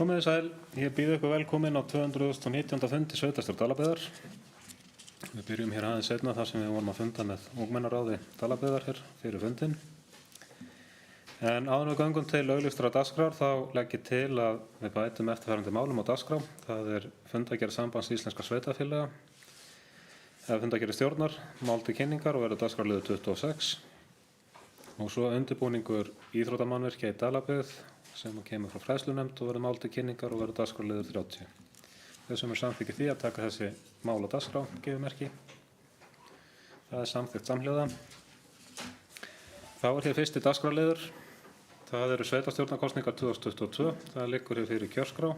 Komið þið sæl, ég býð ykkur velkomin á 219. fundi sveitarstjórn Dalabyggðar. Við byrjum hér aðeins seinna þar sem við vorum að funda með ungmennaráði Dalabyggðar hér fyrir fundin. En áður en við göngum til auglýstra dagskrár þá legg ég til að við bætum eftirfarandi málum á dagskrá. Það er fundargerð Sambands íslenskra sveitarfélaga, eða fundargerð stjórnar, mál til kynningar og verður dagskrárliður 26. Og svo undirbúningur íþróttamannvirkja í Dalabyggð sem kemur frá fræðslunefnd og verður mál til kynningar og verður dagskrárliður 30. Þeir sem samþykkir því að taka þessi mál á dagskrá gefur merki. Það er samþykkt samhljóða. Þá er hér fyrsti dagskrárliður. Það eru sveitarstjórnarkosningar 2022. Það liggur hér fyrir kjörskrá.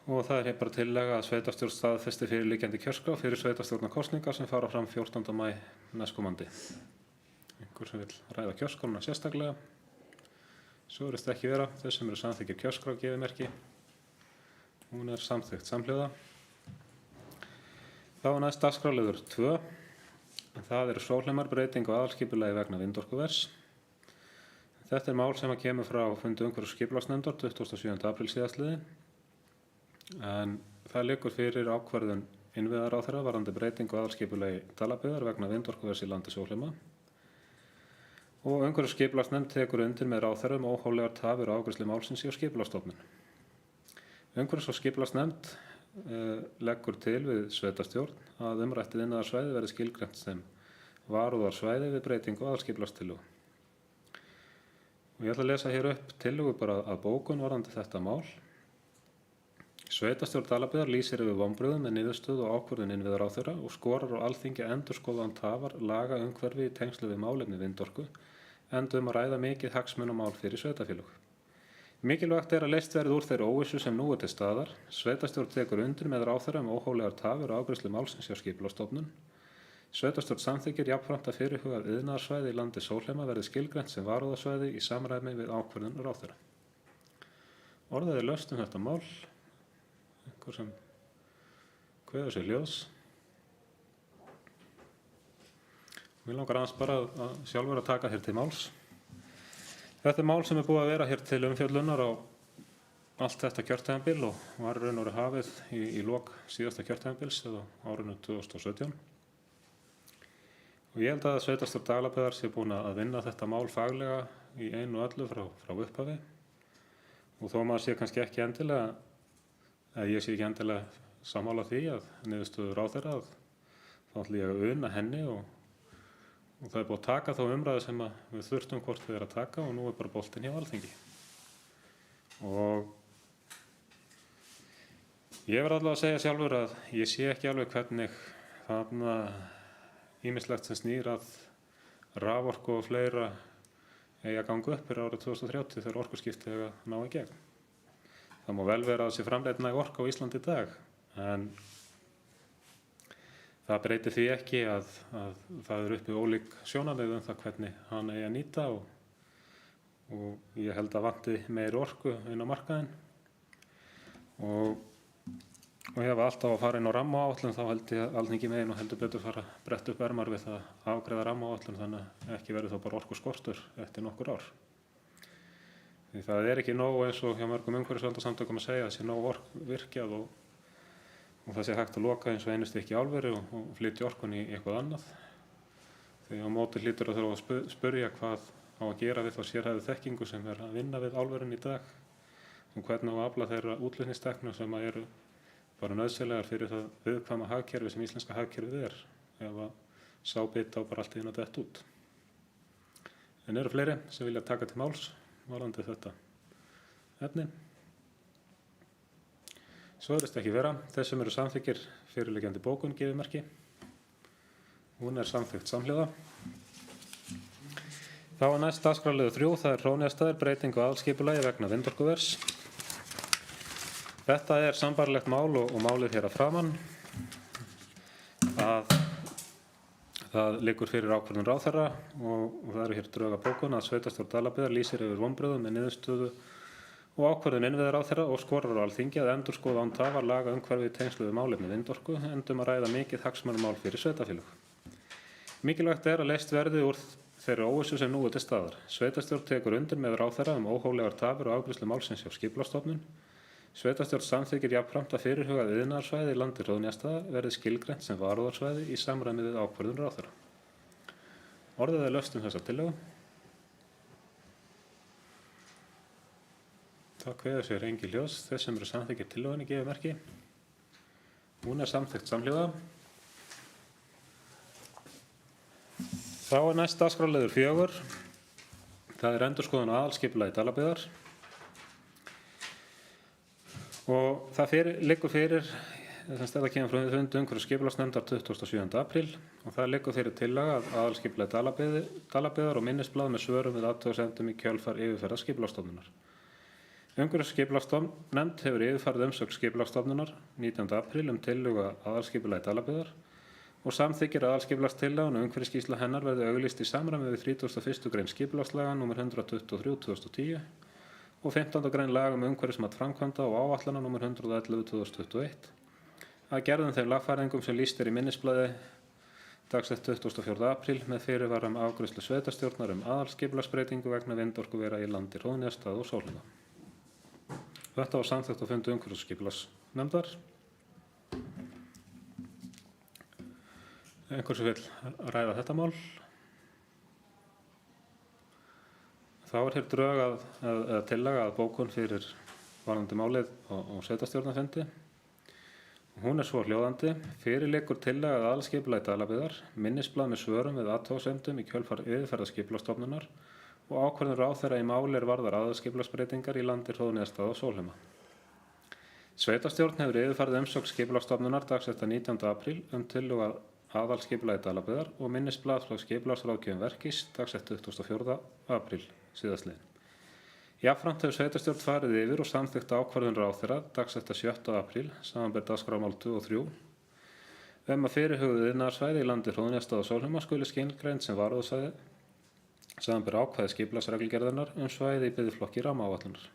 Og það er hér bara tillaga að sveitarstjórn staðfesti fyrirliggjandi kjörskrá fyrir sveitarstjórnarkosningar sem fara fram 14. maí næstkomandi. Einhver sem vil ræða kjörskrána sérstaklega. Svo virðist ekki vera. Þeir sem eru samþykkir kjörskrá gefið merki. Hún er samþykkt samhljóða. Þá er næst dagskrárliður 2. Það eru svoklemmarbreyting á aðalskipulagi vegna vindorkuvers. Þetta er mál sem kemur frá fundi umhverfis- og skipulagsnefndar 27. apríl síðastliðinn. En það liggur fyrir ákvörðun innviðaráðherra varðandi breytingu á aðalskipulagi Dalabyggðar vegna vindorkuvers í landi Sólheima. Og umhverfis- og skipulagsnefnd tekur undir með ráðherra óhóflegar tafir á afgreiðslu málsins hjá Skipulagsstofnun. Umhverfis- og skipulagsnefnd leggur til við sveitarstjórn að umrættið iðnaðarsvæði verði skilgreint sem varúðarsvæði við breytingu á aðalskipulagstillögu. Og ég ætla að lesa hér upp tillögu bara að bókun varðandi þetta mál. Sveitarstjórn Dalabyggðar lýsir yfir vonbrigðum með niðurstöðu og ákvörðun innviðaráðherra og skorar á Alþingi að endurskoða án tafar lagaumhverfi í tengslum við málefni vindorku, enda að ræða mikið hagsmunamál fyrir sveitarfélög. Mikilvægt er að leyst verði úr þeirri óvissu sem nú er til staðar. Sveitarstjórn tekur undir með ráðherra óhóflegar tafir á afgreiðslu málsins hjá Skipulagsstofnun. Sveitarstjórn samþykkir jafnframt að fyrirhugað iðnaðarsvæði í landi Sólheima verði skilgreint sem varúðarsvæði í samræmi við ákvörðun ráðherra. Orðið er laust þetta mál. Einhver sem kveður sér ljós. Mér langar aðeins bara að sjálfur að taka hér til máls. Þetta er mál sem er búið að vera hér til umfjöllunar á allt þetta kjörtímabil og var raun og veru hafið í lok síðasta kjörtímabils eða árinu 2017. Og ég held að sveitarstjórn Dalabyggðar sé búin að vinna þetta mál faglega í einu og öllu frá upphafi. Og þó maður sé kannski ekki endilega, eða ég sé ekki endilega sammála því að niðurstöðu ráðherra að þá ætla ég að una henni og það er búið að taka þá umræðu sem við þurftum hvort við að taka og nú er bara boltinn hjá Alþingi. Og ég verð allavega að segja sjálfur að ég sé ekki alveg hvernig þarna ýmislegt sem snýr að raforku og fleira eigi að ganga upp fyrir árið 2030 þegar orkuskipti eiga að ná í gegn. Það má vel vera að sé framleidd næg orka á Íslandi í dag, en það breytir því ekki að það er uppi ólík sjónarmið það hvernig hann eigi að nýta og ég held að vanti meiri orku inn á markaðinn. Og ef alltaf að fara inn á rammaáætlun þá held ég að Alþingi megin og heldur betur fara að bretta upp ermar við það að afgreiða rammaáætlun þannig að ekki verður þá bara orkuskortur eftir nokkur ár. Því það er ekki nóg eins og hjá mörgum umhverfisverndarsamtökum að segja að sé nóg virkjað og það sé hægt að loka eins og einu stykki álveri og flytja orkun í eitthvað annað. Því á móti hlýtur að þurfa að spyrja hvað á að gera við þá sérhæfðu þekkingu sem er að vinna við álverin í dag og hvernig á að afla þeirra útflutningstekna sem eru bara nauðsynlegar fyrir það viðkvæma hagkerfi sem íslenska hagkerfið er ef að sá bit á bara allt í einu að detta út. En eru fleiri sem vilja taka til máls varðandi þetta efni. Svo virðist ekki vera. Þeir sem eru samþykkir fyrirliggjandi bókun gefið merki. Hún er samþykkt samhljóða. Þá er næst dagskrárliður 3. Það er Hróneyjastaðir, breyting á aðalskipulagi vegna vindorkuvers. Þetta er sambærilegt mál og málið hér að framan. Það liggur fyrir ákvörðun ráðherra og það eru hér drög að bókun að sveitarstjórn Dalabyggðar lýsir yfir vonbrigðum með niðurstöðu og ákvörðun innviðaráðherra og skorar á Alþingi að endurskoða án tafar lagaumhverfi í tengslum við málefni vindorku, enda að ræða mikið hagsmunamál fyrir sveitarfélög. Mikilvægt er að leyst verði úr þeirri óvissu sem nú er til staðar. Sveitarstjórn tekur undir með ráðherra óhóflegar tafir og afgreiðslu málsins hjá Skipulagsstofnun. Sveitarstjórn samþykkir jafnframt að fyrirhugað iðnaðarsvæði í landi Hróðnýjarstaða verði skilgreint sem varúðarsvæði í samræmi við ákvörðun ráðherra. Orðið er laust þessa tillögu. Það kveður sér engin ljós. Þeir sem eru samþykkir tillögunni gefið merki. Hún er samþykkt samhljóða. Þá er næst dagskrárliður 4. Það er endurskoðun á aðalskipulagi Dalabyggðar. Og það liggur fyrir, þetta kemur frá fundi umhverfis- og skipulagsnefndar 27. apríl og það liggur fyrir tillaga að aðalskipulagi Dalabyggðar og minnisblað með svörum við athugasemdum í kjölfar yfirferðar Skipulagsstofnunar. Umhverfis- og skipulagsnefnd hefur yfirfarið umsögn Skipulagsstofnunar 19. apríl tillögu að aðalskipulagi Dalabyggðar og samþykkir að aðalskipulagstillagan og umhverfisskýrsla hennar verði auglýst í samræmi við 31. grein skipulagslaga nr. 123/2010 og 15. grein laga umhverfismat framkvæmda og áætlana nr. 111/2021 að gerðum þeim lagfæringum sem lýst í minnisblaði dagsett 24. apríl með fyrirvara afgreiðslu sveitarstjórnar aðalskipulagsbreytingu vegna vindorkuvera í landi Hróðnýjarstað og Sólheima. Þetta var samþykkt á fundi umhverfis- og skipulagsnefndar. Einhver sem vill ræða þetta mál? Þá er hér drög að tillaga að bókun fyrir varðandi málið á sveitarstjórnarfundi. Hún er svo hljóðandi. Fyrir liggur tillaga að aðalskipulagi Dalabyggðar, minnisblað með svörum við athugasemdum í kjölfar yfirferðar Skipulagsstofnunar og ákvörðun ráðherra í máli varðar aðalskipulagsbreytingar í landi Hróðnýjarstað og Sólheima. Sveitarstjórn hefur yfirfarið umsögn Skipulagsstofnunar dagsett 19. apríl tillögu að aðalskipulagi Dalabyggðar og minnisblað frá skipulagsráðgjöfum Verkís dagsett 24. apríl síðastliðinn. Jafnframt hefur sveitarstjórn farið yfir og samþykkt ákvörðun ráðherra dagsett 7. apríl, samanber dagskrármál 2 og 3, að fyrirhuguð iðnaðarsvæði í landi Hróðnýjarstað og Sólheima skuli skilgreind sem varúðarsvæði, samanber ákvæði skipulagsreglugerðarinnar svæði í biðflokki rammaáætlunar.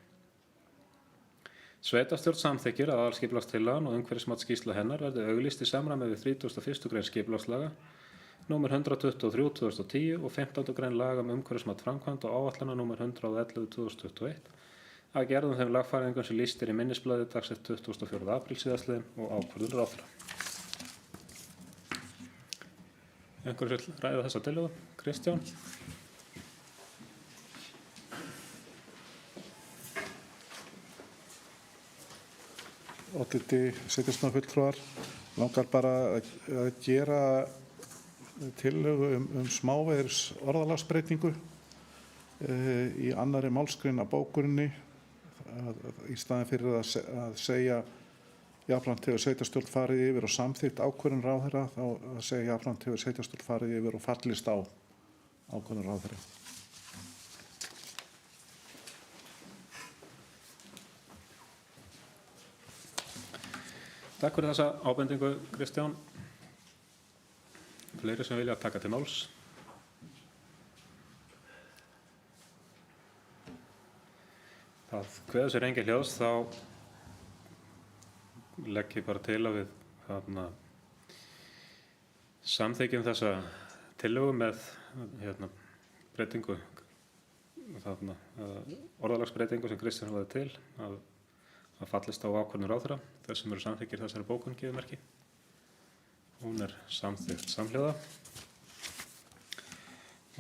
Sveitarstjórn samþykkir að aðalskipulagstillagan og umhverfismatsskýrsla hennar verði auglýst í samræmi við 31. grein skipulagslaga nr. 123/2010 og 15. grein laga umhverfismat framkvæmda og áætlana nr. 111/2021 að gerðum þeim lagfæringum sem lýst í minnisblaði dagsett 24. apríl síðastliðinn og ákvörðun ráðherra. Einhver vill ræða þessa tillögu? Kristján? Oddviti sveitarstjórnarfulltrúar, langar bara að gera tillögu smávegis orðalagsbreytingu í annarri málsgrein af bókuninni í staðinn fyrir að segja jafnframt hefur sveitarstjórn farið yfir og samþykkt ákvörðun ráðherra þá að segja jafnframt hefur sveitarstjórn farið yfir og fallist á ákvörðun ráðherra. Takk fyrir þessa ábendingu, Kristján. Fleiri sem vilja taka til máls? Það kveður sér engin hljóðs, þá legg ég bara til að við samþykkjum þessa tillögu með breytingu, orðalagsbreytingu sem Kristján hafði til að fallist á ákvörðun ráðherra. Þeir sem eru samþykkir þessari bókun gefið merki. Hún er samþykkt samhljóða.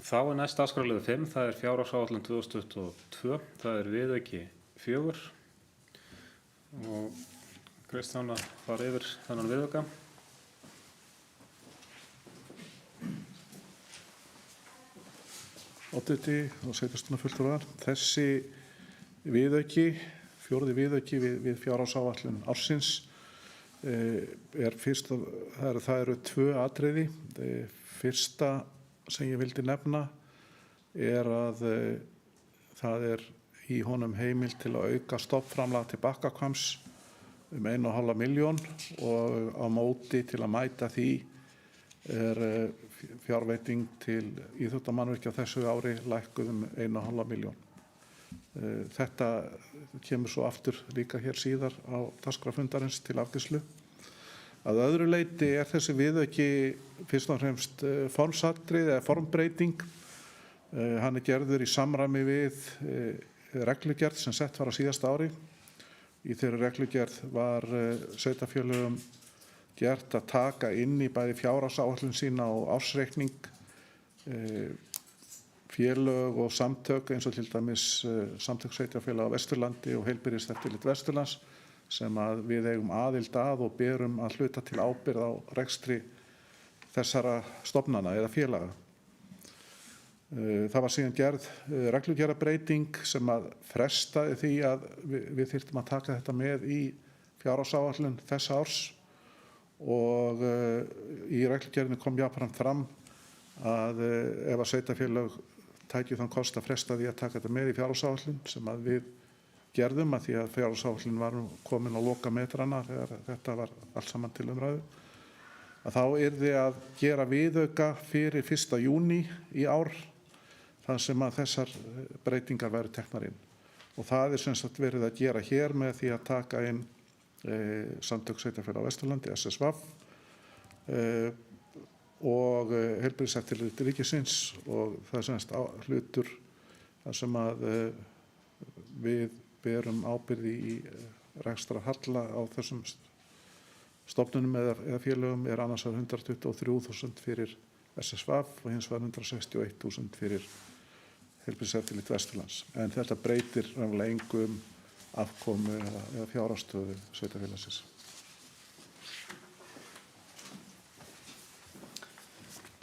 Þá er næst dagskrárliður 5, það er fjárhagsáætlun 2022, það er viðauki 4 og Kristján að fara yfir þennan viðauka. Oddviti og sveitarstjórnarfulltrúar, þessi viðauki, fjórði viðauki við fjárhagsáætlun ársins það eru tvö atriði. Fyrsta sem ég vildi nefna er að það er í honum heimild til að auka stofnframlag til Bakkahvamms 1,5 milljón og á móti til að mæta því er fjárveiting til íþróttamannvirkja þessu ári lækkuð 1,5 milljón. Þetta kemur svo aftur líka hér síðar á dagskrárfundarins til afgreiðslu. Að öðru leyti er þessi viðauki fyrst og fremst formsatriði eða formbreyting Hann gerður í samræmi við reglugerð sem sett var á síðasta ári. Í þeirri reglugerð var sveitarfélögum gert að taka inn í bæði fjárhagsáætlun sína og ársreikning félög og samtök eins og til dæmis samtök sveitarfélaga á Vesturlandi og Heilbrigðiseftirlit Vesturlands sem að við eigum aðild að og berum að hluta til ábyrgð á rekstri þessara stofnana eða félaga. Það var síðan gerð reglugerðarbreyting sem að frestaði því að við þyrftum að taka þetta með í fjárhagsáætlun þessa árs og í reglugerðinni kom jafnframt fram að ef að sveitarfélög tækju þann kost að fresta því að taka þetta með í fjárhagsáætlun sem að við gerðum að því að fjárhagsáætlun var komin á lokametrana þegar þetta var allt saman til umræðu, að þá yrði að gera viðauka fyrir 1. júní í ár þar sem að þessar breytingar væru teknar inn. Og það sem sagt verið að gera hér með því að taka inn samtök sveitarfélaga á Vesturlandi, SSV, og Heilbrigðiseftirlit ríkisins og það er sem sagt hlutur þar sem að við berum ábyrgð í rekstrarhalla á þessum stofnunum eða félögum er annars var 123.000 fyrir SSV og hins var 161.000 fyrir Heilbrigðiseftirlit Vesturlands. En þetta breytir raunverulega engu afkomu eða fjárhagsstöðu sveitarfélagsins.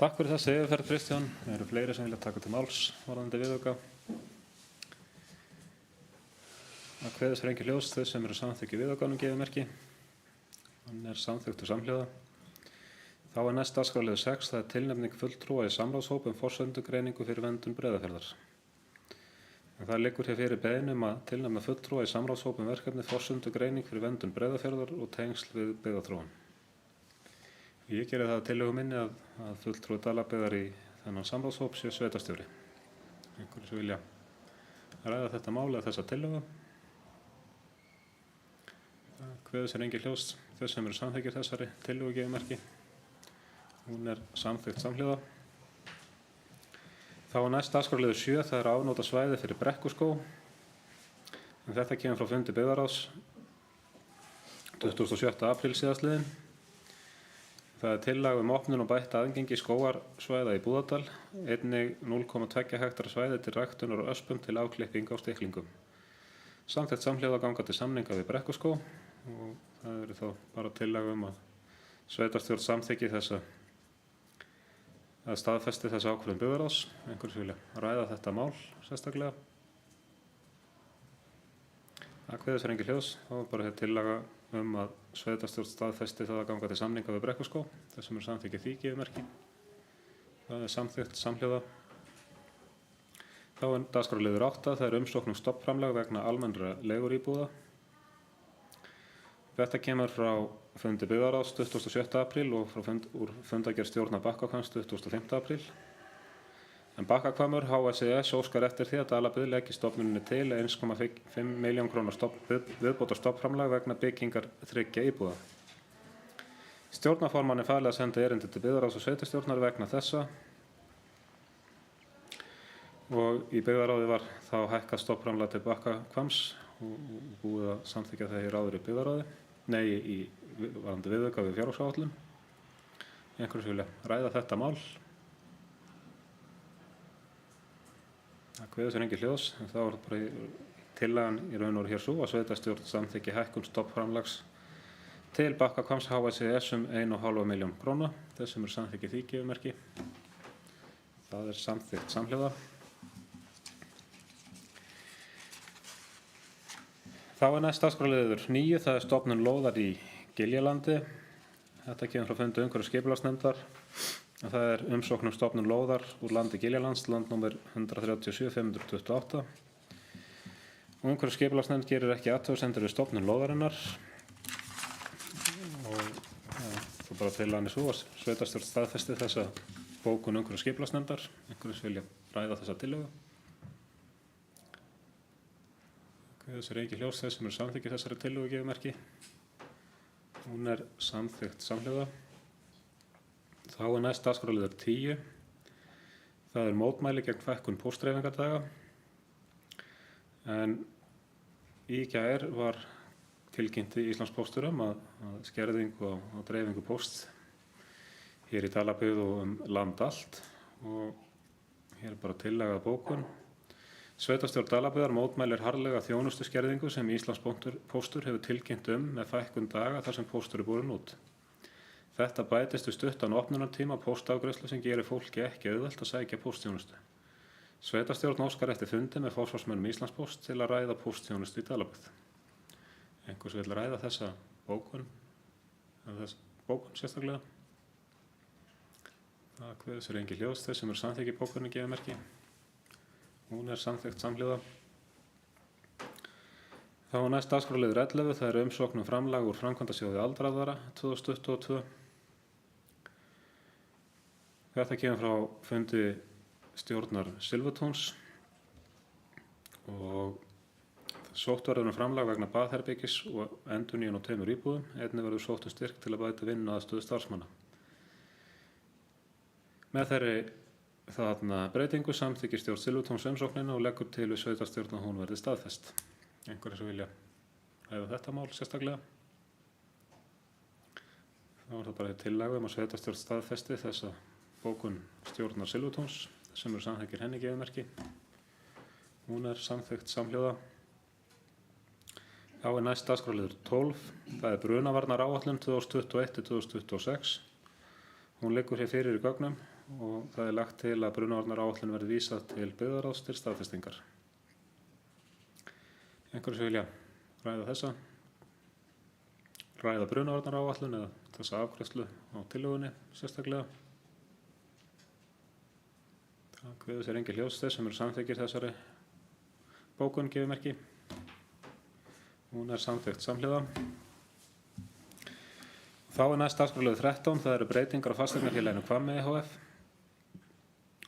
Takk fyrir þessi yfirferð, Kristján. Það eru fleiri sem vilja taka til máls varðandi viðauka. Það kveðist fyrir ljós þau sem eru samþykki viðaukanum gefið merki. Hann er samþykktur samhljóða. Þá er næst dagskrárliður 6, það er tilnefning fulltrúa í samráðshóp forsendugreiningu fyrir verndun Breiðafjarðar. En það liggur hér fyrir beiðni að tilnefna fulltrúa í samráðshóp verkefni forsendugreining fyrir verndun Breiðafjarðar og tengsl við byggðaþróun. Ég geri það að tillögu minni að fulltrúi Dalabyggðar í þennan samráðshóp sé sveitarstjóri. Einhverjir sem vilja ræða þetta mál eða þessa tillögu. Kveður sér engin ljós þau sem eru samþykkir þessari tillögu gefið merki. Hún er samþykkt samhljóða. Þá er næst dagskrárliður 7, það er afnóta svæði fyrir Brekkuskó. En þetta kemur frá fundi byggðarráðs 27. apríl síðastliðinn. Það er tillaga opnun og bætt aðgengi skógarsvæða í Búðardal, einnig 0,2 hektara svæði til ræktunar og öspum til afklipping á stiklingum. Samþykkt samhljóða ganga til samninga við Brekkuskó og það eru þá bara tillaga að sveitarstjórn samþykki þessa að staðfesti þessa ákvörðun byggðarráðs. Einhverjir vilja ræða þetta mál sérstaklega. Það kveður sér engin ljós, þá er bara tillaga að sveitarstjórn staðfesti það að ganga til samninga við Brekkuskó, þess sem eru samþykki því gefið merki. Það er samþykkt samhljóða. Þá er dagskrárliður 8, það er umsókn stofnframlag vegna almennra leiguríbúða. Þetta kemur frá fundi byggðarráðs 27. apríl og úr fundargerð stjórnar Bakkahvams 25. apríl. En Bakkahvammur HSES óskar eftir því að Dalabyggð leggi stofnuninni til 1,5 milljón króna viðbótar stofnframlag vegna byggingar 3 íbúða. Stjórnarformanni falið að senda erindi til byggðarráðs og sveitarstjórnar vegna þessa. Og í byggðarráði var þá hækkað stofnframlag til Bakkahvams og búið að samþykkja það í ráður í byggðarráði. Í varðandi viðauka við fjárhagsáætlun. Einhverjir vilja ræða þetta mál. Það kveður sér engin ljós, en þá er bara tillagan í raun og veru hér svo að sveitarstjórn samþykki hækkun stofnframlags til Bakkahvams HSES 1,5 milljón króna. Þess sem eru samþykki því gefið merki. Það er samþykkt samhljóða. Þá er næst dagskrárliður 9, það er stofnun lóðar í Giljalandi. Þetta kemur frá fundi umhverfis- og skipulagsnefndar. Það er umsókn stofnun lóðar úr landi Giljalands, landnúmer 137-528. Og umhverfis- og skipulagsnefnd gerir ekki athugasemdir við stofnun lóðarinnar. Og þú bara tillagan svo að sveitarstjórn staðfesti þessa bókun umhverfis- og skipulagsnefndar. Einhverjir vilja ræða þessa tillögu. Þessi er engin ljós þess sem eru samþykki þessari tillögu gefið merki. Hún er samþykkt samhljóða. Þá er næst dagskrárliður 10. Það er mótmæli gegn fækkun póstdreifingardaga en í gær var tilkynnt í Íslandspóstur að skerðingu á dreifingu pósts hér í Dalabyggð og land allt og hér er bara tillaga að bókun. Sveitarstjórn Dalabyggðar mótmælir harðlega þjónustuskerðingu sem Íslandspóstur hefur tilkynnt með fækkun daga þar sem póstur er borinn út. Þetta bætist við stuttan opnunartíma póstafgreiðslu sem gerir fólki ekki auðvelt að sækja póstþjónustu. Sveitarstjórn óskar eftir fundi með forsvarsmönnum Íslandspósts til að ræða póstþjónustu í Dalabyggð. Einhvers vill ræða þessa bókun sérstaklega? Það kveður sér engin hljóðs þeir sem eru samþykki bókunni gefið merki. Hún er samþykkt samhljóða. Þá er næst dagskrárliður 11, það er umsókn framlag úr framkvæmdasjóði aldraðra 2022. Þetta kemur frá fundi stjórnar Silfurtúns og sótt verður framlag vegna baðherbergis og endurnýjun á 2 íbúðum. Einnig verður sótt styrk til að bæta vinnuaðstöðu starfsmanna. Með þeirri breytingu samþykkir stjórn Silfurtúns umsóknina og leggur til við sveitarstjórn að hún verði staðfest. Einhverjir sem vilja ræða þetta mál sérstaklega? Þá er það bara tillaga að sveitarstjórn staðfesti þessa bókun stjórnar Silfurtúns sem eru samþykkir henni gefið merki. Hún er samþykkt samhljóða. Þá er næst dagskrárliður 12, það er brunavarnaráætlun 2021-2026. Hún liggur hér fyrir í gögnum og það er lagt til að brunavarnaráætlun verði vísað til byggðarráðs til staðfestingar. Einhverjir sem vilja ræða þessa? Ræða brunavarnaráætlun eða þessa afgreiðslu á tillögunni sérstaklega? Það kveður sér engin hljóðs þeir sem eru samþykkir þessari bókun gefið merki. Hún er samþykkt samhljóða. Þá er næst dagskrárliður 13, það eru breytingar á fasteignafélaginu Hvammi ehf.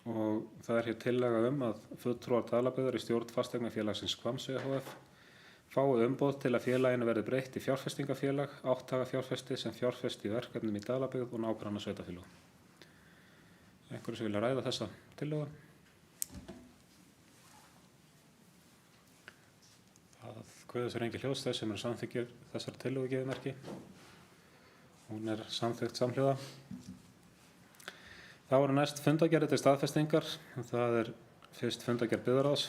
Og það er hér tillaga að fulltrúar Dalabyggðar í stjórn fasteignafélagsins Hvamms ehf. Fái umboð til að félaginu verði breytt í fjárfestingafélag, átthagafjárfesti sem fjárfesti í verkefnum í Dalabyggð og nágranna sveitarfélögum. Einhverjir sem vilja ræða þessa tillögu? Það kveður sér engin hljóðs þeir sem eru samþykkir þessar tillögu gefið merki. Hún er samþykkt samhljóða. Þá eru næst fundargerðir til staðfestingar. Það er fyrst fundargerð byggðarráðs,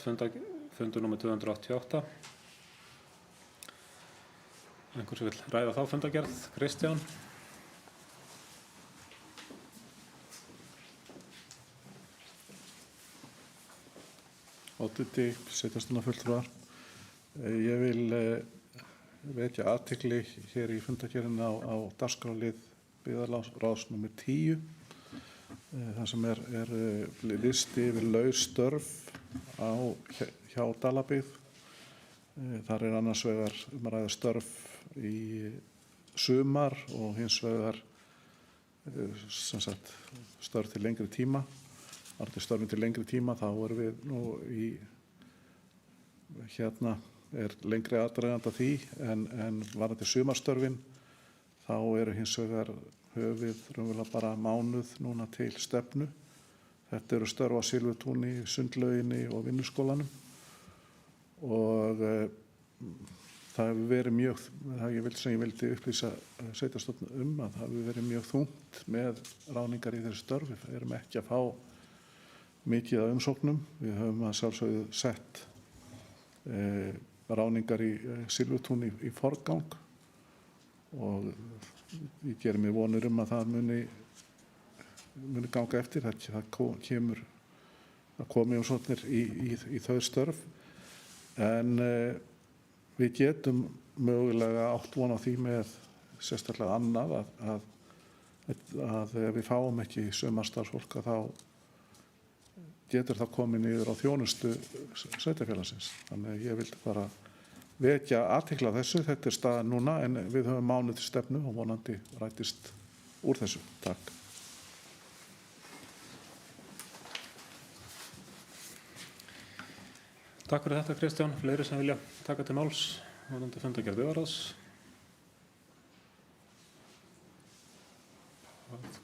fundur númer 288. Einhver sem vill ræða þá fundargerð? Kristján? Oddviti, sveitarstjórnarfulltrúar. Ég vil vekja athygli hér í fundargerðinni á dagskrárlið byggðarráðs númer 10. Það sem er listi yfir laus störf hjá Dalabyggð. Þar er annars vegar að ræða störf í sumar og hins vegar störf til lengri tíma. Varðandi störfin til lengri tíma þá erum við nú er lengri aðdragandi að því en varðandi sumarstörfin þá eru hins vegar höfum við raunverulega bara mánuð núna til stefnu. Þetta eru störf á Silfurtúni, Sundlauginni og Vinnuskólanum og það hefur verið mjög, ég vildi upplýsa sveitarstjórn að það hefur verið mjög þungt með ráðningar í þessu störf. Við erum ekki að fá mikið af umsóknum. Við höfum að sjálfsögðu sett ráðningar í Silfurtún í forgang og ég gerir mér vonir að það muni ganga eftir. Það komi umsóknir í þau störf en við getum mögulega átt von á því með sérstaklega annað að ef við fáum ekki sumarstarfsfólk þá getur það komið niður á þjónustu sveitarfélagsins. Þannig að ég vildi bara vekja athygli á þessu. Þetta er staðan núna en við höfum mánuð til stefnu og vonandi rætist úr þessu. Takk. Takk fyrir þetta Kristján. Fleiri sem vilja taka til máls varðandi fundargerð byggðarráðs?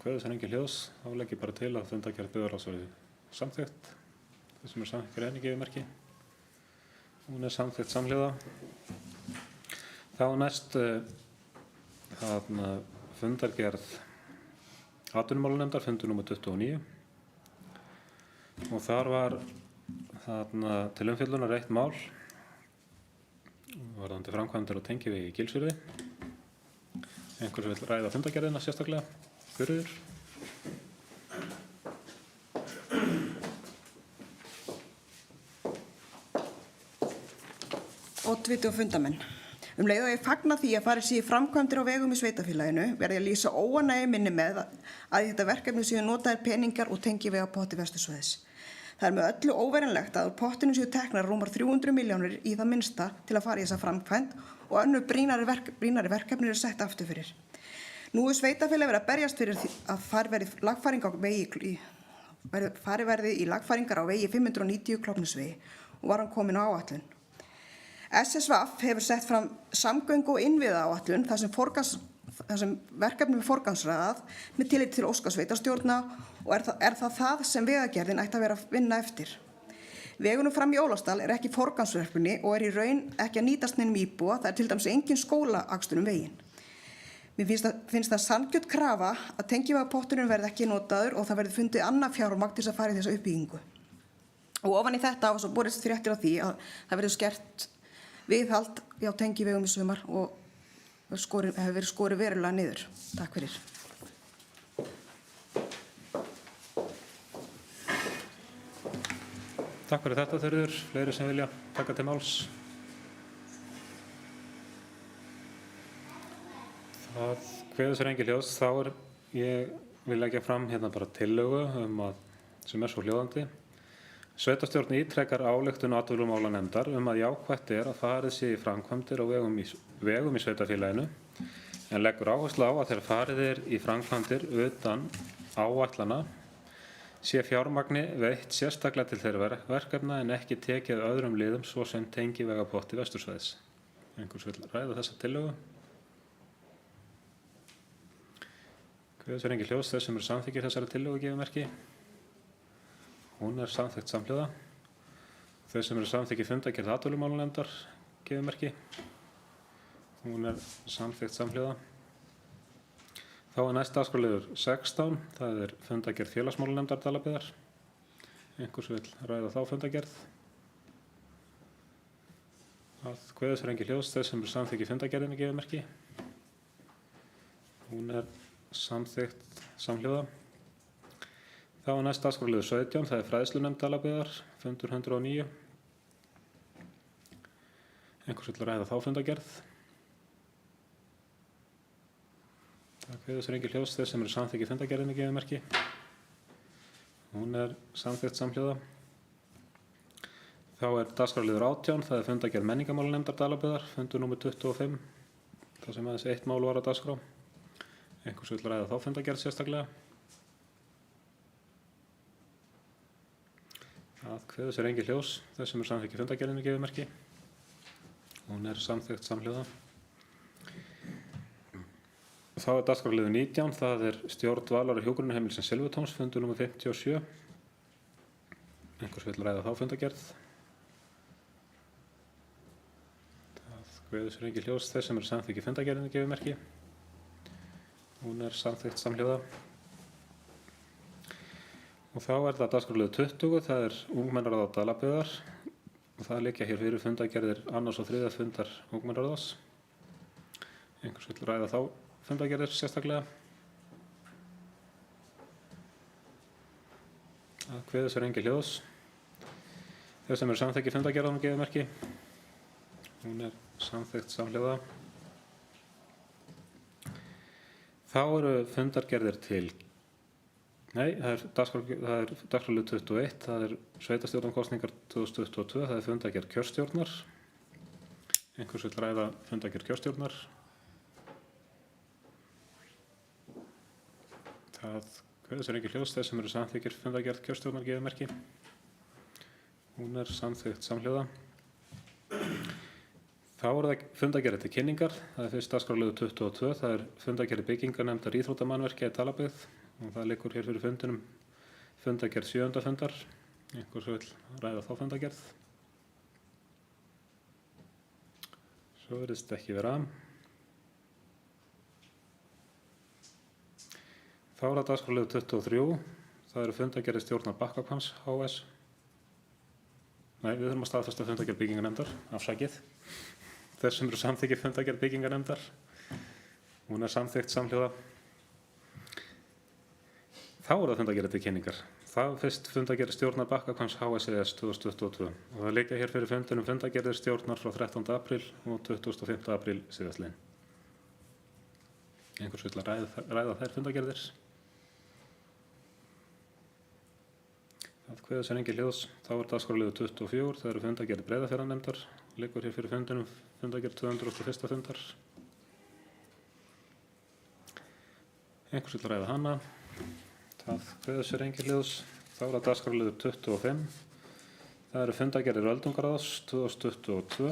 Kveður sér engin hljóðs, þá legg ég bara til að fundargerð byggðarráðs verði samþykkt. Þeir sem eru samþykkir henni gefið merki. Hún er samþykkt samhliða. Þá næst fundargerð atvinnumálanefndar, fundur númer 29. Og þar var til umfjöllunar eitt mál varðandi framkvæmdir á tengivegi í Gilsfirði. Einhver vill ræða fundargerðina sérstaklega fyrir þér? Oddviti og fundamenn. Leið og ég fagna því að farið sé í framkvæmdir á vegum í sveitarfélaginu verði að lýsa óánægju minni með að í þetta verkefni séu notaðir peningar og tengivegapoti Vestursvæðis. Það er með öllu óveranlegt að úr pottinu séu teknar rúmar 300 milljónir í það minnsta til að fara í þessa framkvæmd og önnur brýnari verkefni eru sett aftur fyrir. Nú er sveitarfélagið verið að berjast fyrir að farið verði í lagfæringar á vegi 590 Klofningsvegi og var hann kominn á áætlun. SSVF hefur sett fram samgöngu- og innviðaáætlun þar sem verkefnum er forgangsraðað með tilliti til óska sveitarstjórna og er það sem Vegagerðin ætti að vera að vinna eftir. Vegunum fram í Ólafsdal er ekki forgangsverkefni og er í raun ekki að nýtast neinum íbúa, það er til dæmis engin skólaakstur veginn. Mér finnst það sanngjörn krafa að tengivegapotturinn verði ekki notaður og það verði fundið annað fjármagn til þess að fara í þessa uppbyggingu. Og ofan í þetta hafa svo borist fréttir af því að það verði skert viðhald á tengivegum í sumar og hefur verið skorið verulega niður. Takk fyrir. Takk fyrir þetta, Þuríður. Fleiri sem vilja taka til máls? Það kveður sér engin hljóðs. Þá ég vil leggja fram hérna bara tillögu sem er svo hljóðandi. Sveitarstjórn ítrekar ályktun atvinnumálanefndar að jákvætt er að farið sé í framkvæmdir á vegum í sveitarfélaginu en leggur áherslu á að þegar farið er í framkvæmdir utan áætlana sé fjármagni veitt sérstaklega til þeirra verkefna en ekki tekið öðrum liðum svo sem tengivegapotti Vestursvæðis. Einhvers vill ræða þessa tillögu? Kveður sér engin hljóðs. Þeir sem eru samþykkir þessari tillögu gefið merki. Hún er samþykkt samhliða. Þeir sem eru samþykkir fundargerð atvinnumálanefndar gefið merki. Hún er samþykkt samhliða. Þá er næst dagskrárliður 16. Það er fundargerð félagsmálanefndar Dalabyggðar. Einhvers vill ræða þá fundargerð? Það kveður sér engin hljóðs. Þeir sem eru samþykkir fundargerðinni gefið merki. Hún er samþykkt samhliða. Þá er næst dagskrárliður 17, það er fræðslunefnd Dalabyggðar, fundur 109. Einhvers vill ræða þá fundargerð? Það kveður sér engin hljóðs. Þeir sem eru samþykkir fundargerðinni gefið merki. Hún er samþykkt samhliða. Þá er dagskrárliður 18, það er fundargerð menningarmálanefndar Dalabyggðar, fundur númer 25, þar sem aðeins eitt mál var á dagskrá. Einhvers vill ræða þá fundargerð sérstaklega? Það kveður sér engin hljóðs. Þeir sem eru samþykkir fundargerðinni gefið merki. Hún er samþykkt samhliða. Þá er dagskrárliður 19, það er stjórn dvalar- og hjúkrunarheimilisins Silfurtóns, fundur númer 57. Einhvers vill ræða þá fundargerð? Það kveður sér engin hljóðs. Þeir sem eru samþykkir fundargerðinni gefið merki. Hún er samþykkt samhliða. Og þá er það dagskrárliður 20, það er ungmennaráð Dalabyggðar og það liggja hér fyrir fundargerðir 2. og 3. fundar ungmennaráðs. Einhvers vill ræða þá fundargerðir sérstaklega? Það kveður sér engin hljóðs. Þeir sem eru samþykkir fundargerðanum gefið merki. Hún er samþykkt samhliða. Þá eru fundargerðir til það er dagskrárliður 21, það er sveitarstjórnarkosningar 2022, það er fundargerð kjörstjórnar. Einhvers vill ræða fundargerð kjörstjórnar? Það kveður sér engin hljóðs. Þeir sem eru samþykkir fundargerð kjörstjórnar gefið merki. Hún er samþykkt samhliða. Þá er það fundargerð til kynningar. Það er fyrst dagskrárliður 22, það er fundargerð byggingarnefndar íþróttamannvirkja í Dalabyggð og það liggur hér fyrir fundinum fundargerð 7. fundar. Einhver sem vill ræða þá fundargerð? Svo virðist ekki vera. Þá er það dagskrárliður 23. Það eru fundargerðir stjórnar Bakkahvamms HS. Nei, við þurfum að staðfesta fundargerð byggingarnefndar, afsakið. Þeir sem eru samþykkir fundargerð byggingarnefndar. Hún er samþykkt samhljóða. Þá er það fundargerðir til kynningar. Það er fyrst fundargerðir stjórnar Bakkahvamms HSES 2022 og það liggja hér fyrir fundunum fundargerðir stjórnar frá 13. apríl og 25. apríl síðastliðinn. Einhvers vill að ræða þær fundargerðir? Það kveður sér engin hljóðs. Þá er dagskrárliður 24. Það eru fundargerðir Breiðafjarðarnefndar. Liggur hér fyrir fundunum fundargerð 201. fundar. Einhvers vill að ræða hana? Það kveður sér engin hljóðs. Þá er það dagskrárliður 25. Það eru fundargerðir öldungaráðs 2022.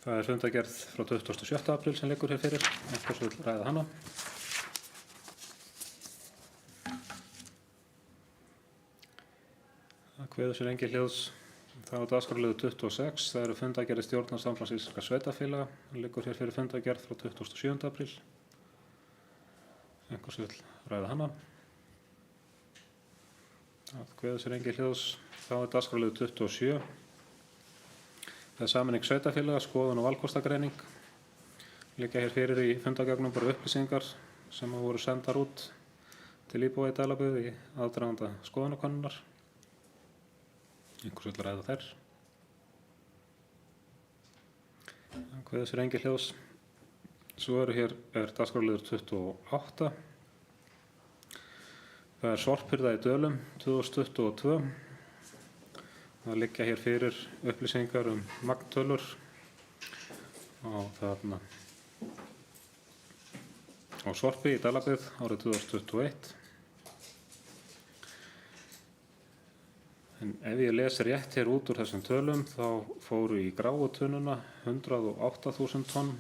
Það er fundargerð frá 27. apríl sem liggur hér fyrir. Einhvers vill ræða hana? Það kveður sér engin hljóðs. Það er dagskrárliður 26. Það eru fundargerðir stjórnar Sambands íslenskra sveitarfélaga. Það liggur hér fyrir fundargerð frá 27. apríl. Einhvers vill ræða hana? Það kveður sér engin hljóðs. Þá er dagskrárliður 27. Það er sameining sveitarfélaga, skoðun og valkostagreining. Liggja hér fyrir í fundargögnum bara upplýsingar sem voru sendar út til íbúa í Dalabyggð í aðdraganda skoðunarkönnunar. Einhvers vill ræða þær? Það kveður sér engin hljóðs. Svo er dagskrárliður 28. Það er sorphirða í Dölum 2022. Það liggja hér fyrir upplýsingar magntölur á sorpi í Dalabyggð árið 2021. En ef ég les rétt hér út úr þessum tölum þá fóru í gráu tunnuna 108.000 tonn,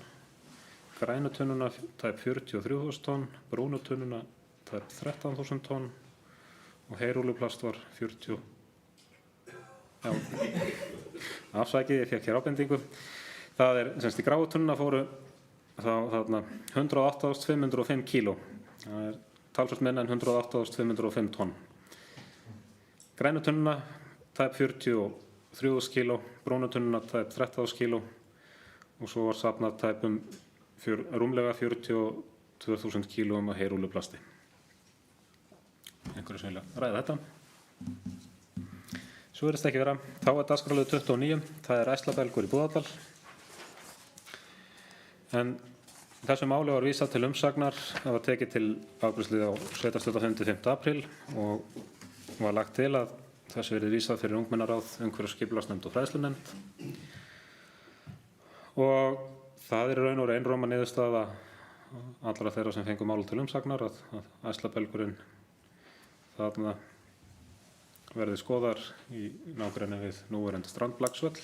grænu tunnuna tæp 43.000 tonn, brúnu tunnuna tæp 13.000 tonn og heyrúlluplast var 40. Já, afsakið, ég fékk hér ábendingu. Það er, semst í gráu tunnuna fóru þarna 108.505 kíló. Það er talsvert minna en 108.505 tonn. Grænu tunnuna tæp 43.000 kíló, brúnu tunnuna tæp 13.000 kíló og svo var safnað tæpum rúmlega 42.000 kílóum af heyrúlluplasti. Einhverju sem vilja ræða þetta? Svo virðist ekki vera. Þá er dagskrárliður 29. Það er Ærslabelgur í Búðardal. En þessu máli var vísað til umsagnar. Það var tekið til afgreiðslu á sveitarstjórnarfundi 5. apríl og var lagt til að þessu verið vísað fyrir ungmennaráð, umhverfis- og skipulagsnefnd og fræðslunefnd. Og það er í raun og veru einróma niðurstaða allra þeirra sem fengu máli til umsagnar að Ærslabelgurinn þarna verði skoðar í nágrenni við núverandi strandlagsvöll.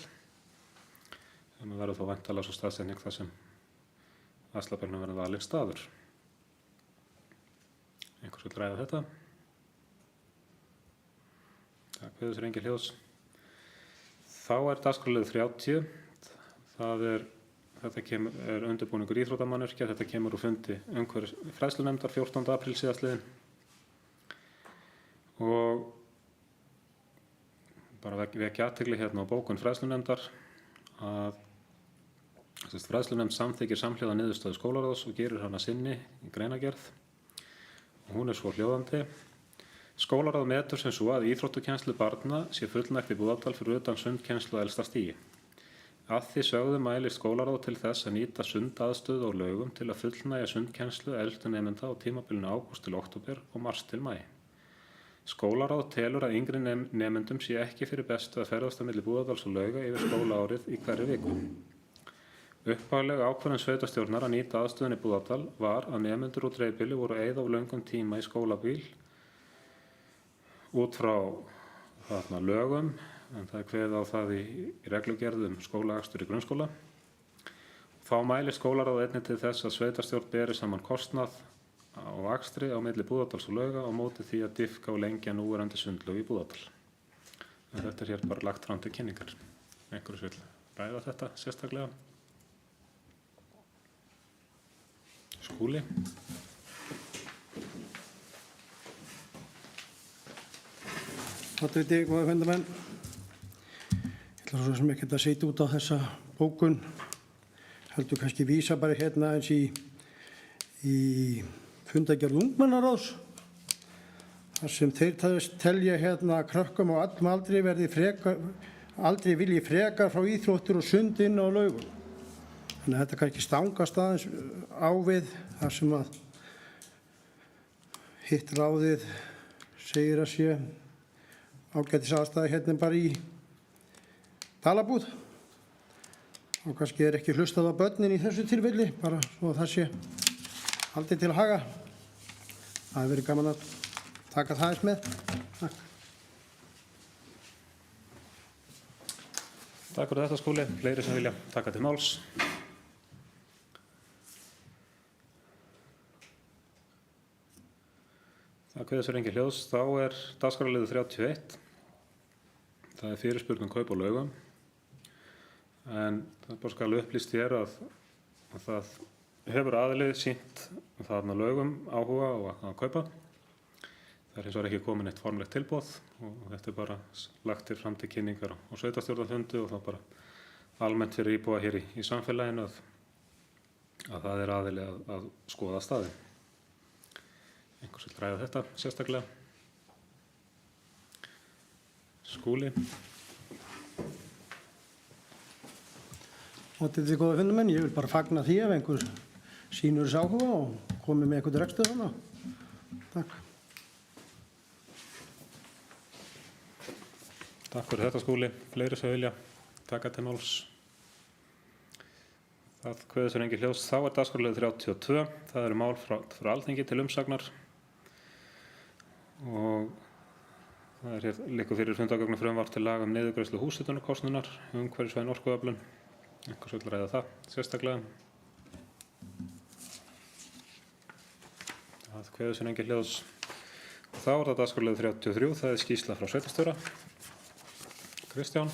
Það verður þó væntanlega svo staðsetning þar sem Ærslabelgurinn verður valinn staður. Einhvers vill ræða þetta? Það kveður sér engin hljóðs. Þá er dagskrárliður 30. Þetta er undirbúningur íþróttamannvirkja. Þetta kemur úr fundi umhverfis- fræðslunefndar 14. apríl síðastliðinn. Og bara vekja athygli hérna á bókun fræðslunefndar að fræðslunefnd samþykkir samhliða niðurstöðu skólaráðs og gerir hana sinni í greinargerð. Og hún er svo hljóðandi. Skólaráð metur sem svo að íþróttakennslu barna sé fullnægt í Búðardal fyrir utan sundkennslu á elsta stigi. Að því sögðu mælir skólaráð til þess að nýta sundaðstöðu á Laugum til að fullnægja sundkennslu elstu nemenda á tímabilinu ágúst til október og mars til maí. Skólaráð telur að yngri nemendum sé ekki fyrir bestu að ferðast á milli Búðardals og Lauga yfir skólaárið í hverri viku. Upphaflega ákvörðun sveitarstjórnar að nýta aðstöðunni í Búðardal var að nemendur úr dreifbýli voru að eyða of löngum tíma í skólabíl út frá lögum, en það er kveðið á það í reglugerð skólaakstur í grunnskóla. Þá mælir skólaráð einnig til þess að sveitarstjórn beri saman kostnað á og akstri á milli Búðardals og Lauga á móti því að dýpka og lengja núverandi sundlaug í Búðardal. En þetta hér bara lagt fram til kynningar. Einhverjum vill ræða þetta sérstaklega? Skúli? Háttvirti góða fundarmenn, ég ætla svo sem ekki að setja út á þessa bókun, heldur kannski vísa bara hérna eins í fundargerð ungmennaráðs, þar sem þeir telja hérna að krökkum á allum aldrei vilji frekar frá íþróttir og sund inn á Laugum. Þannig að þetta kannski stangast aðeins á við þar sem að hitt ráðið segir að sé ágætis aðstæða hérna bara í Dalabúð. Og kannski ekki hlustað á börnin í þessu tilfelli, bara svo að það sé haldið til haga. Það hefur verið gaman að taka það eins með. Takk. Takk fyrir þetta, Skúli. Fleiri sem vilja taka til máls? Það kveður sér engin hljóðs. Þá er dagskrárliður 31. Það er fyrirspurn kaup á Laugum. En það bara skal upplýst hér að það hefur aðilið sýnt þarna Laugum áhuga á að kaupa. Það er hins vegar ekki komin eitt formlegt tilboð og þetta er bara lagt til fram til kynningar á sveitarstjórnarfundi og þá bara almennt fyrir íbúa hér í samfélaginu að það er aðilið að skoða staðinn. Einhvers vill ræða þetta sérstaklega? Skúli? Háttvirti góða fundarmenn, ég vil bara fagna því ef einhver sýnur þess áhuga og komi með einhvern rekstur þarna. Takk. Takk fyrir þetta, Skúli. Fleiri sem vilja taka til máls? Það kveður sér engin hljóðs. Þá er dagskrárliður 32. Það eru mál frá Alþingi til umsagnar og það er hér liggur fyrir fundagögn frumvarp til laga niðurgreiðslu húshitunarkostnaðar, umhverfisvæn orkuöflun. Einhvers vill ræða það sérstaklega? Það kveður sér engin hljóðs. Þá er það dagskrárliður 33. Það er skýrsla frá sveitarstjóra. Kristján?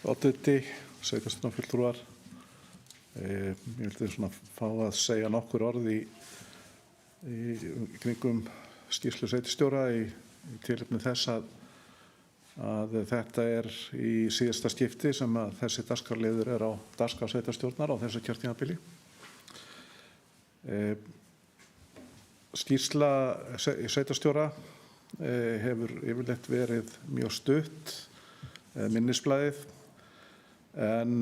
Oddviti, sveitarstjórnarfulltrúar. Ég vildi svona fá að segja nokkur orð í kringum skýrslu sveitarstjóra í tilefni þess að þetta er í síðasta skipti sem að þessi dagskrárliður er á dagskrá sveitarstjórnar á þessu kjörtímabili. Skýrsla sveitarstjóra hefur yfirleitt verið mjög stutt, minnisblaðið, en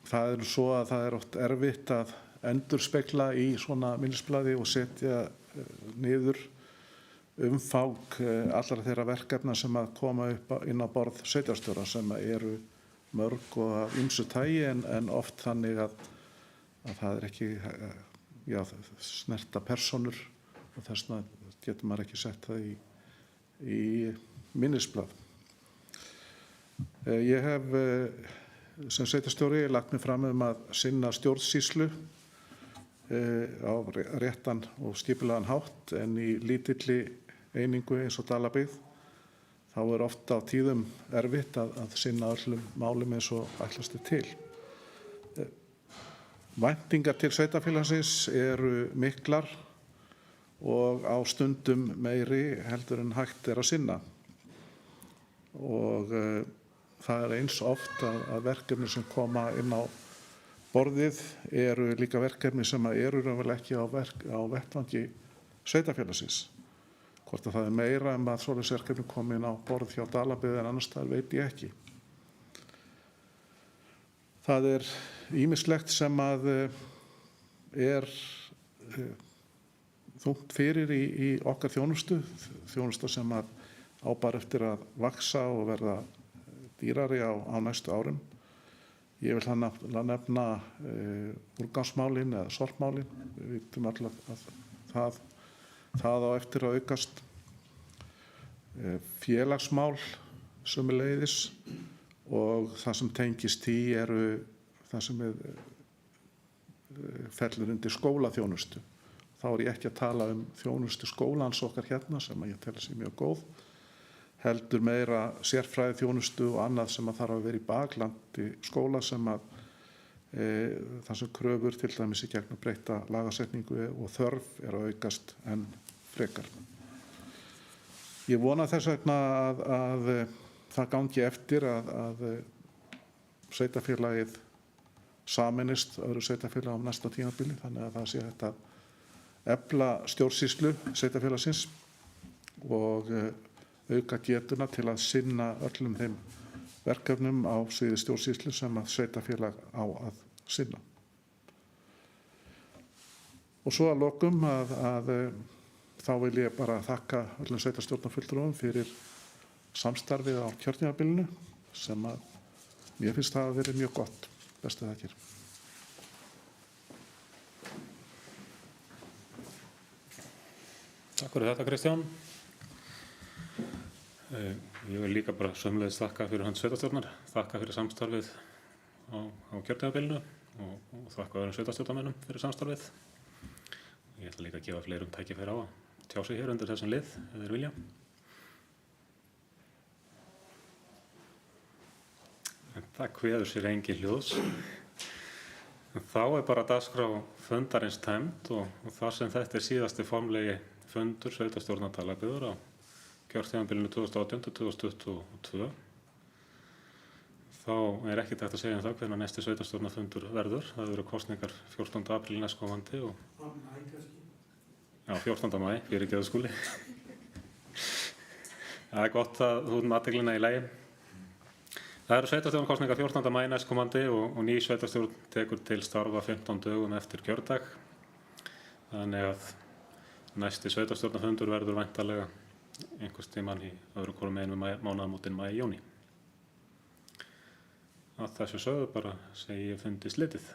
það er svo að það er oft erfitt að endurspegla í svona minnisblaði og setja niður umfang allra þeirra verkefna sem að koma upp inn á borð sveitarstjóra sem eru mörg og af ýmsu tagi en oft þannig að það er ekki snerta persónur og þess vegna getur maður ekki sett það í minnisblað. Ég hef sem sveitarstjóri lagt mig fram að sinna stjórnsýslu á réttan og skipulegan hátt en í lítilli einingu eins og Dalabyggð þá er oft á tíðum erfitt að sinna öllum málum eins og ætlast er til. Væntingar til sveitarfélagsins eru miklar og á stundum meiri heldur en hægt er að sinna. Og það er eins oft að verkefni sem koma inn á borðið eru líka verkefni sem eru raunverulega ekki á vettvangi sveitarfélagsins. Hvort að það er meira að svoleiðis verkefni komi inn á borð hjá Dalabyggð en annars staðar veit ég ekki. Það er ýmislegt sem að er þungt fyrir í okkar þjónusta sem að á bara eftir að vaxa og verða dýrari á næstu árum. Ég vil þannig að nefna úrgangsmálin eða sorpmálin. Við vitum alltaf að það á eftir að aukast. Félagsmál sömuleiðis og það sem tengist því eru það sem fellur undir skólaþjónustu. Þá er ég ekki að tala um þjónustu skólans okkar hérna sem ég tel að sé mjög góð, heldur meira sérfræði þjónustu og annað sem að þarf að vera í baklandi skóla sem að þar sem kröfur til dæmis í gegnum breytta lagasetningu og þörf er að aukast enn frekar. Ég vona þess vegna að það gangi eftir að sveitarfélagið sameinist öðru sveitarfélagi á næsta tímabili, þannig að það sé hægt að efla stjórnsýslu sveitarfélagsins og auka getuna til að sinna öllum þeim verkefnum á sviði stjórnsýslu sem að sveitarfélag á að sinna. Og svo að lokum að þá vil ég bara þakka öllum sveitarstjórnarfulltrúum fyrir samstarfið á kjörtímabilinu sem að mér finnst það að vera mjög gott. Bestu þakkir. Takk fyrir þetta, Kristján. Ég vil líka bara sömuleiðis þakka fyrir hönd sveitarstjórnar, þakka fyrir samstarfið á kjörtímabilinu og þakka öðrum sveitarstjórnarmönnum fyrir samstarfið. Ég ætla líka að gefa fleirum tækifæri á að tjá sig hér undir þessum lið, ef þeir vilja. En það kveður sér engin hljóðs. Þá er bara dagskrá fundarins tæmd og þar sem þetta er síðasti formlegi fundur sveitarstjórnar Dalabyggðar á kjörtímabilinu 2018-2022. Þá er ekkert hægt að segja það hvenær næsti sveitarstjórnarfundur verður. Það eru kosningar 14. apríl næstkomandi og 14. maí, fyrirgefðu Skúli. Það er gott að þú ert með athyglina í lagi. Það eru sveitarstjórnarkosningar 14. maí næstkomandi og ný sveitarstjórn tekur til starfa 15 dögum eftir kjördag. Þannig að næsti sveitarstjórnarfundur verður væntanlega einhvers tímann í öðru hvoru megin við mánaðamótin maí-júní. Að þessu sögðu bara segi ég fundi slitið.